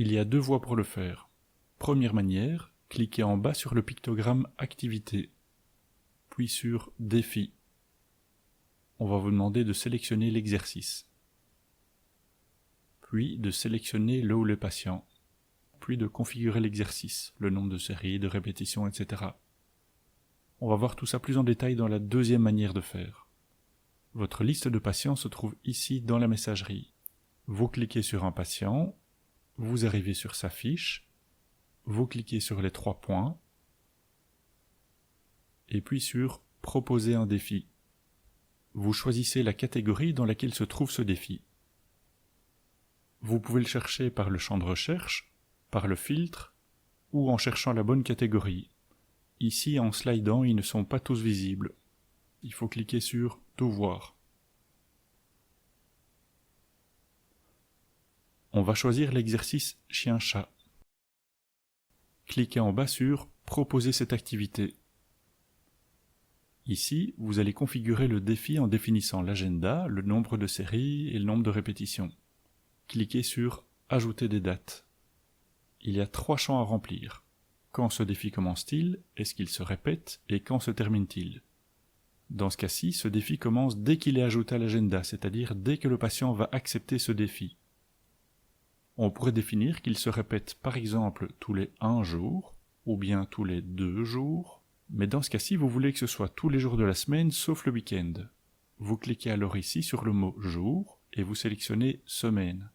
Il y a deux voies pour le faire. Première manière, cliquez en bas sur le pictogramme Activité, puis sur Défi. On va vous demander de sélectionner l'exercice, puis de sélectionner le ou les patients, puis de configurer l'exercice, le nombre de séries, de répétitions, etc. On va voir tout ça plus en détail dans la deuxième manière de faire. Votre liste de patients se trouve ici dans la messagerie. Vous cliquez sur un patient, vous arrivez sur sa fiche, vous cliquez sur les 3 points, et puis sur « Proposer un défi ». Vous choisissez la catégorie dans laquelle se trouve ce défi. Vous pouvez le chercher par le champ de recherche, par le filtre, ou en cherchant la bonne catégorie. Ici, en slidant, ils ne sont pas tous visibles. Il faut cliquer sur « Tout voir ». On va choisir l'exercice chien-chat. Cliquez en bas sur « Proposer cette activité ». Ici, vous allez configurer le défi en définissant l'agenda, le nombre de séries et le nombre de répétitions. Cliquez sur « Ajouter des dates ». Il y a 3 champs à remplir. Quand ce défi commence-t-il? Est-ce qu'il se répète? Et quand se termine-t-il? Dans ce cas-ci, ce défi commence dès qu'il est ajouté à l'agenda, c'est-à-dire dès que le patient va accepter ce défi. On pourrait définir qu'il se répète par exemple tous les 1 jour, ou bien tous les 2 jours, mais dans ce cas-ci, vous voulez que ce soit tous les jours de la semaine sauf le week-end. Vous cliquez alors ici sur le mot « jour » et vous sélectionnez « semaine ».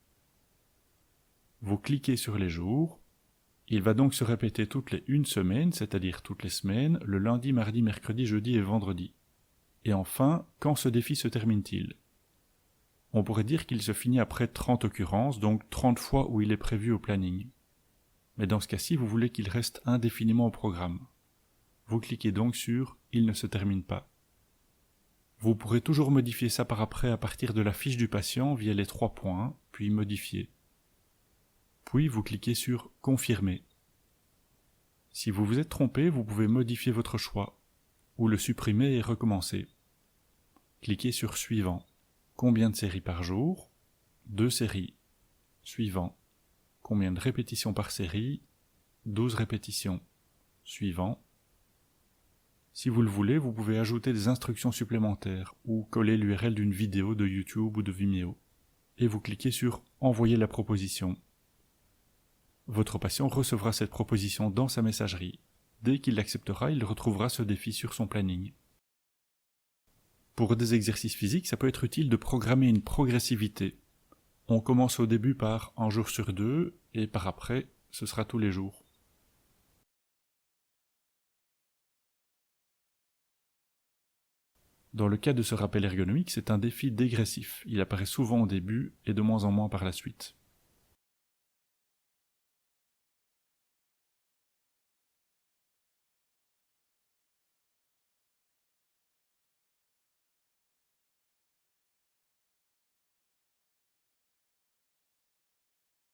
Vous cliquez sur les jours. Il va donc se répéter toutes les 1 semaine, c'est-à-dire toutes les semaines, le lundi, mardi, mercredi, jeudi et vendredi. Et enfin, quand ce défi se termine-t-il? On pourrait dire qu'il se finit après 30 occurrences, donc 30 fois où il est prévu au planning. Mais dans ce cas-ci, vous voulez qu'il reste indéfiniment au programme. Vous cliquez donc sur « Il ne se termine pas ». Vous pourrez toujours modifier ça par après à partir de la fiche du patient via les 3 points, puis modifier. Puis vous cliquez sur « Confirmer ». Si vous vous êtes trompé, vous pouvez modifier votre choix, ou le supprimer et recommencer. Cliquez sur « Suivant ». Combien de séries par jour? 2 séries. Suivant. Combien de répétitions par série? 12 répétitions. Suivant. Si vous le voulez, vous pouvez ajouter des instructions supplémentaires ou coller l'URL d'une vidéo de YouTube ou de Vimeo. Et vous cliquez sur « Envoyer la proposition ». Votre patient recevra cette proposition dans sa messagerie. Dès qu'il l'acceptera, il retrouvera ce défi sur son planning. Pour des exercices physiques, ça peut être utile de programmer une progressivité. On commence au début par 1 jour sur 2, et par après, ce sera tous les jours. Dans le cas de ce rappel ergonomique, c'est un défi dégressif. Il apparaît souvent au début et de moins en moins par la suite.